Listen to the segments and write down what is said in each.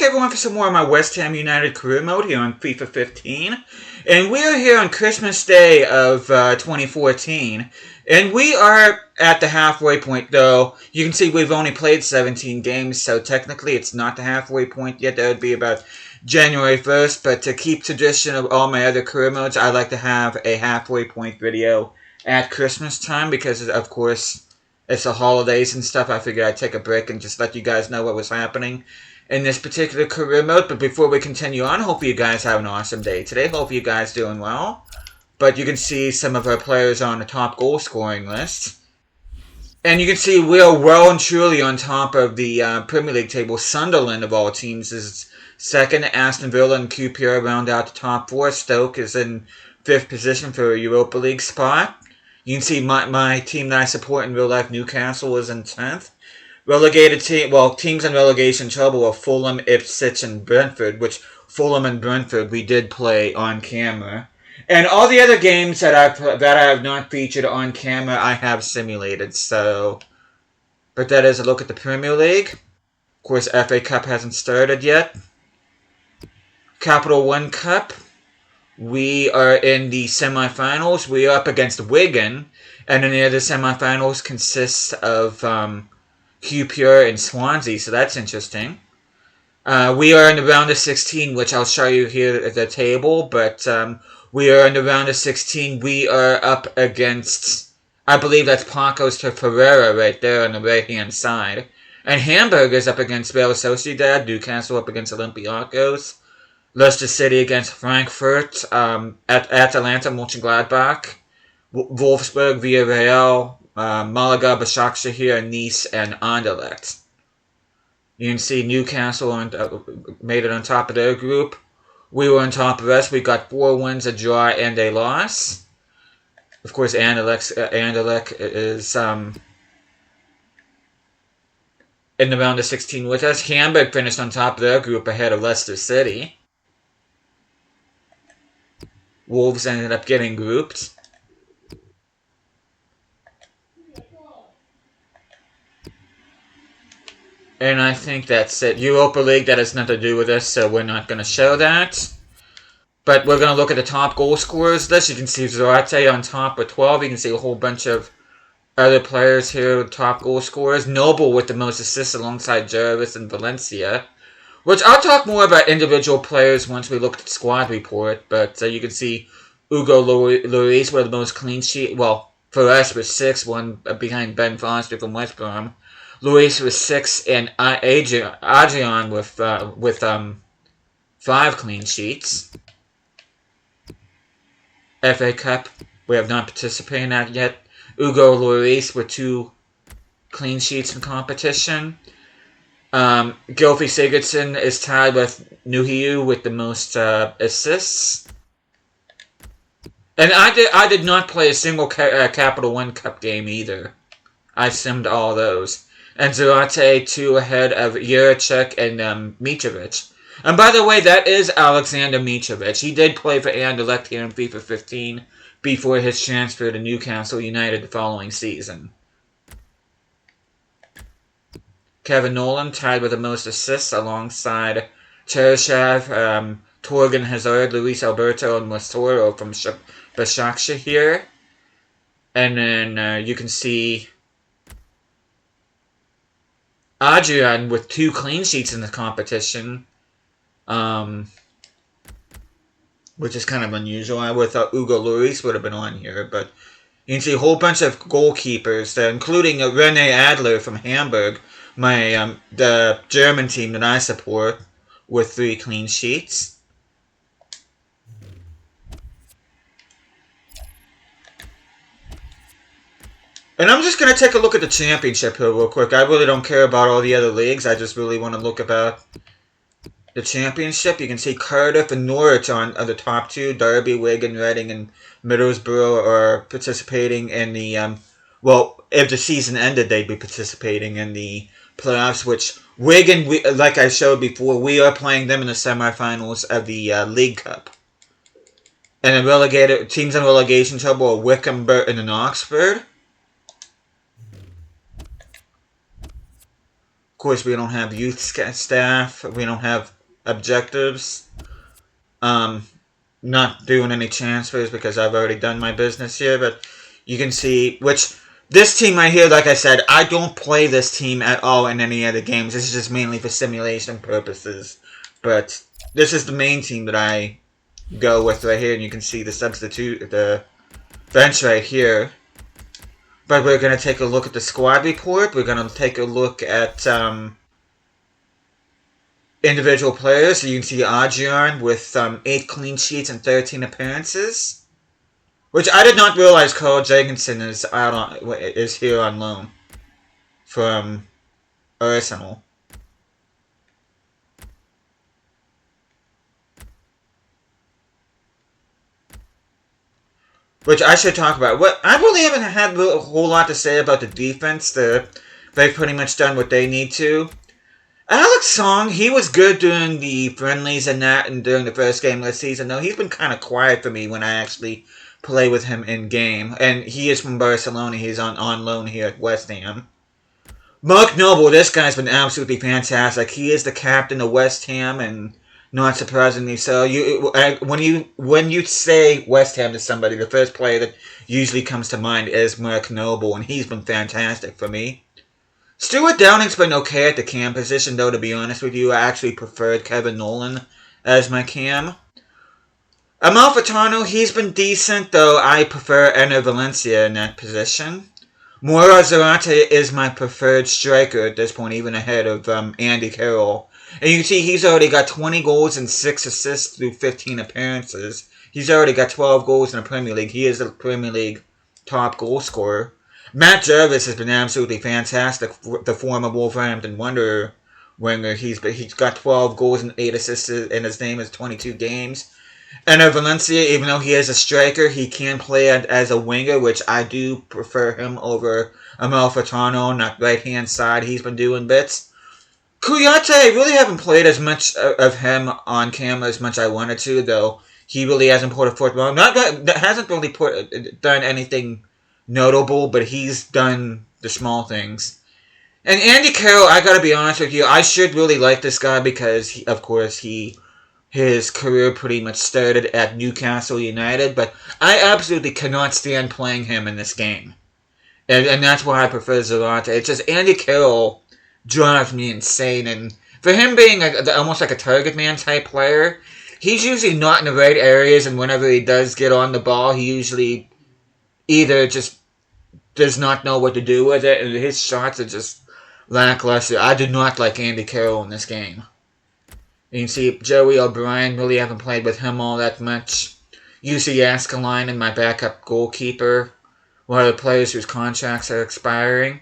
everyone for some more of my West Ham United career mode here on FIFA 15. And we are here on Christmas Day of 2014. And we are at the halfway point, though. You can see we've only played 17 games, so technically it's not the halfway point yet. That would be about January 1st. But to keep tradition of all my other career modes, I like to have a halfway point video at Christmas time because, of course, it's the holidays and stuff. I figured I'd take a break and just let you guys know what was happening in this particular career mode. But before we continue on, hope you guys have an awesome day today. Hope you guys doing well. But you can see some of our players on the top goal scoring list. And you can see we are well and truly on top of the Premier League table. Sunderland, of all teams, is second. Aston Villa and QPR round out the top four. Stoke is in 5th position for a Europa League spot. You can see my team that I support in real life, Newcastle, is in 10th. Relegated teams in relegation trouble are Fulham, Ipswich, and Brentford, which Fulham and Brentford we did play on camera. And all the other games that I have not featured on camera, I have simulated. But that is a look at the Premier League. Of course, FA Cup hasn't started yet. Capital One Cup. We are in the semifinals. We are up against Wigan, and then the other semifinals consists of QPR and Swansea, so that's interesting. We are in the round of 16, which I'll show you here at the table, but we are in the round of 16. We are up against, I believe that's Pacos to Ferreira right there on the right-hand side. And Hamburg is up against Real Sociedad, Newcastle up against Olympiacos, Leicester City against Frankfurt, Atalanta, Mönchengladbach, Wolfsburg, Villarreal, Malaga, Başakşehir, Nice, and Anderlecht. You can see Newcastle made it on top of their group. We were on top of us. We got 4 wins, a draw, and a loss. Of course, Anderlecht is in the round of 16 with us. Hamburg finished on top of their group ahead of Leicester City. Wolves ended up getting grouped. And I think that's it. Europa League, that has nothing to do with us, so we're not going to show that. But we're going to look at the top goal scorers list. You can see Zarate on top with 12. You can see a whole bunch of other players here, top goal scorers. Noble with the most assists alongside Jarvis and Valencia. Which I'll talk more about individual players once we look at the squad report. But you can see Hugo Lloris with the most clean sheet. Well, for us with 6, one behind Ben Foster from West Brom. Luis with 6, and Adrian with 5 clean sheets. FA Cup, we have not participated in that yet. Hugo Lloris with 2 clean sheets in competition. Gylfi Sigurdsson is tied with Nuhiu with the most assists. And I did not play a single Capital One Cup game either. I simmed all those. And Zarate 2 ahead of Juracek and Mitrovic. And by the way, that is Alexander Mitrovic. He did play for Anderlecht here in FIFA 15 before his transfer to Newcastle United the following season. Kevin Nolan tied with the most assists alongside Cheryshev, Torgan Hazard, Luis Alberto, and Mostoro from Başakşehir. And then you can see Adrian with 2 clean sheets in the competition, which is kind of unusual. I would have thought Hugo Lloris would have been on here, but you can see a whole bunch of goalkeepers, including Rene Adler from Hamburg, the German team that I support, with 3 clean sheets. And I'm just going to take a look at the championship here real quick. I really don't care about all the other leagues. I just really want to look about the championship. You can see Cardiff and Norwich are the top 2. Derby, Wigan, Reading, and Middlesbrough are participating in the... if the season ended, they'd be participating in the playoffs, which Wigan, like I showed before, we are playing them in the semifinals of the League Cup. And the teams in relegation trouble are Wycombe, Burton, and Oxford. course, we don't have youth staff. We don't have objectives. Not doing any transfers because I've already done my business here, but you can see, which, this team right here, like I said, I don't play this team at all in any other games. This is just mainly for simulation purposes. But this is the main team that I go with right here, and you can see the bench right here. But we're going to take a look at the squad report. We're going to take a look at individual players. So you can see Adrian with 8 clean sheets and 13 appearances. Which I did not realize Carl Jorgensen is here on loan from Arsenal. Which I should talk about. What I really haven't had a whole lot to say about the defense. They've pretty much done what they need to. Alex Song, he was good during the friendlies and that, and during the first game of the season. Though he's been kind of quiet for me when I actually play with him in game. And he is from Barcelona. He's on loan here at West Ham. Mark Noble, this guy's been absolutely fantastic. He is the captain of West Ham, and not surprisingly so. When you say West Ham to somebody, the first player that usually comes to mind is Mark Noble, and he's been fantastic for me. Stuart Downing's been okay at the cam position, though, to be honest with you. I actually preferred Kevin Nolan as my cam. Amalfitano, he's been decent, though I prefer Enner Valencia in that position. Moira Zarate is my preferred striker at this point, even ahead of Andy Carroll. And you can see he's already got 20 goals and 6 assists through 15 appearances. He's already got 12 goals in the Premier League. He is the Premier League top goal scorer. Matt Jarvis has been absolutely fantastic. The former Wolverhampton Wanderer winger. He's got 12 goals and 8 assists in his name is 22 games. And Valencia, even though he is a striker, he can play as a winger, which I do prefer him over Amalfitano on that right-hand side. He's been doing bits. Kouyaté, I really haven't played as much of him on camera as much I wanted to, though. He really hasn't put a foot wrong. Hasn't really done anything notable, but he's done the small things. And Andy Carroll, I gotta be honest with you, I should really like this guy because, his career pretty much started at Newcastle United, but I absolutely cannot stand playing him in this game. And that's why I prefer Zarate. It's just Andy Carroll drives me insane, and for him being almost like a target man type player, he's usually not in the right areas, and whenever he does get on the ball, he usually either just does not know what to do with it, and his shots are just lackluster. I do not like Andy Carroll in this game. You can see Joey O'Brien, really haven't played with him all that much. UC Askelainen, my backup goalkeeper, one of the players whose contracts are expiring.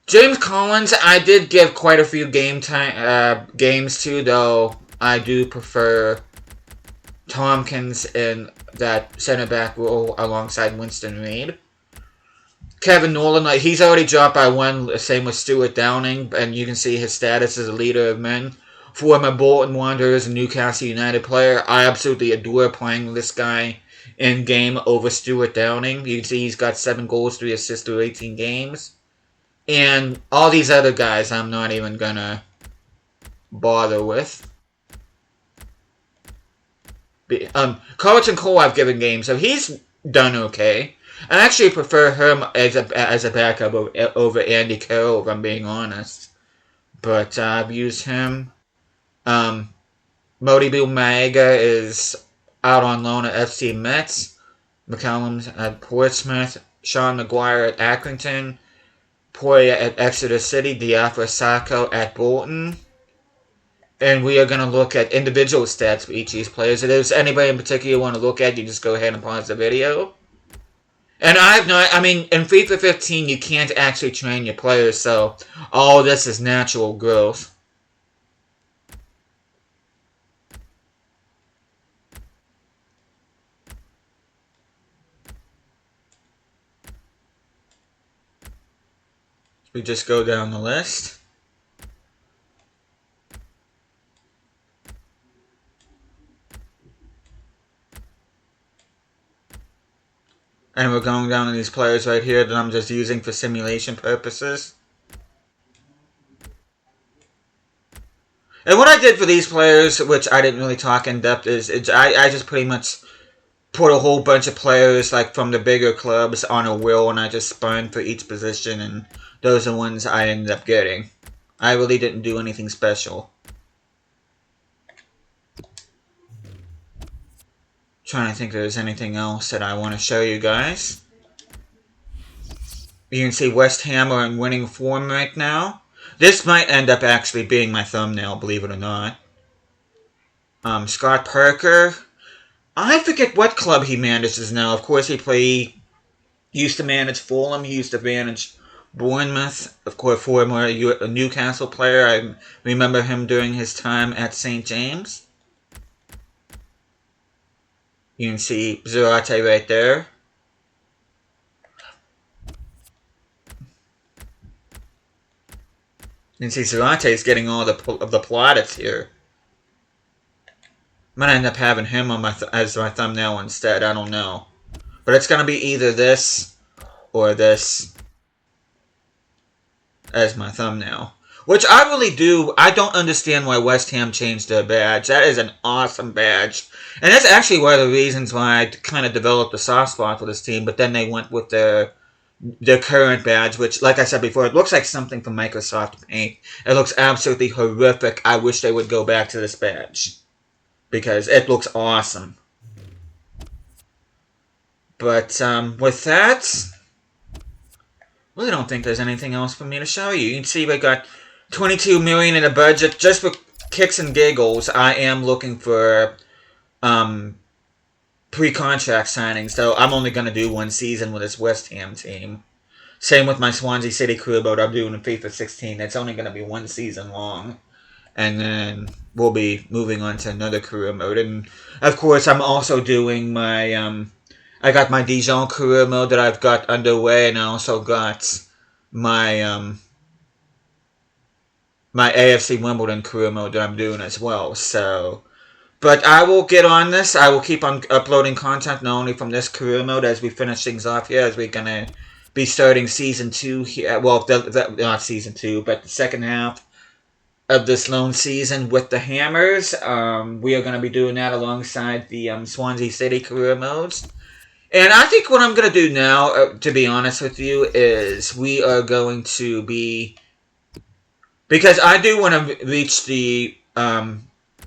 James Collins, I did give quite a few games to, though I do prefer Tompkins in that center-back role alongside Winston Reid. Kevin Nolan, he's already dropped by 1, same with Stuart Downing, and you can see his status as a leader of men. Former Bolton Wanderers and Newcastle United player, I absolutely adore playing this guy in game over Stuart Downing. You can see he's got 7 goals, 3 assists through 18 games. And all these other guys I'm not even gonna bother with. Carlton Cole I've given games, so he's done okay. I actually prefer him as a backup over Andy Carroll, if I'm being honest. But I've used him. Modibo Maega is out on loan at FC Metz. McCallum's at Portsmouth. Sean Maguire at Accrington. Poya at Exeter City. Diafra Sakho at Bolton. And we are going to look at individual stats for each of these players. If there's anybody in particular you want to look at, you just go ahead and pause the video. And in FIFA 15, you can't actually train your players, so all this is natural growth. We just go down the list. And we're going down to these players right here that I'm just using for simulation purposes. And what I did for these players, which I didn't really talk in depth, is I just pretty much put a whole bunch of players like from the bigger clubs on a wheel, and I just spun for each position, and those are the ones I ended up getting. I really didn't do anything special. Trying to think if there's anything else that I want to show you guys. You can see West Ham are in winning form right now. This might end up actually being my thumbnail, believe it or not. Scott Parker. I forget what club he manages now. Of course, he used to manage Fulham. He used to manage Bournemouth. Of course, former Newcastle player. I remember him during his time at St. James. You can see Zarate right there. You can see Zarate is getting all of the plaudits here. I'm going to end up having him on as my thumbnail instead. I don't know. But it's going to be either this or this as my thumbnail. Which I really do. I don't understand why West Ham changed their badge. That is an awesome badge. And that's actually one of the reasons why I kind of developed a soft spot for this team. But then they went with their current badge, which, like I said before, it looks like something from Microsoft Paint. It looks absolutely horrific. I wish they would go back to this badge, because it looks awesome. But with that, I really don't think there's anything else for me to show you. You can see we got $22 million in a budget. Just for kicks and giggles, I am looking for pre-contract signings, though I'm only going to do one season with this West Ham team. Same with my Swansea City career mode I'm doing in FIFA 16. It's only going to be one season long. And then we'll be moving on to another career mode. And, of course, I'm also doing my... I got my Dijon career mode that I've got underway, and I also got my... my AFC Wimbledon career mode that I'm doing as well, so... But I will get on this. I will keep on uploading content not only from this career mode as we finish things off here, as we're going to be starting Season 2 here. Well, not Season 2, but the second half of this lone season with the Hammers. We are going to be doing that alongside the Swansea City career modes. And I think what I'm going to do now, to be honest with you, is we are going to be... Because I do want to reach the...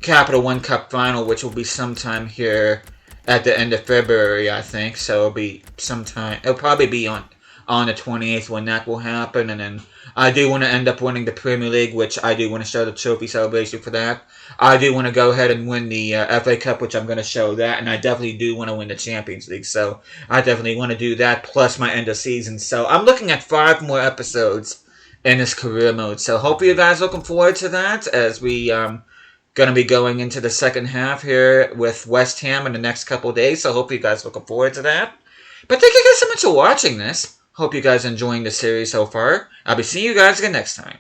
Capital One Cup final, which will be sometime here at the end of February, I think. So it'll be sometime. It'll probably be on the 28th when that will happen. And then I do want to end up winning the Premier League, which I do want to show the trophy celebration for that. I do want to go ahead and win the FA Cup, which I'm going to show that. And I definitely do want to win the Champions League. So I definitely want to do that, plus my end of season. So I'm looking at 5 more episodes in this career mode. So hope you guys are looking forward to that as we... going to be going into the second half here with West Ham in the next couple of days, so hope you guys are looking forward to that. But thank you guys so much for watching this. Hope you guys are enjoying the series so far. I'll be seeing you guys again next time.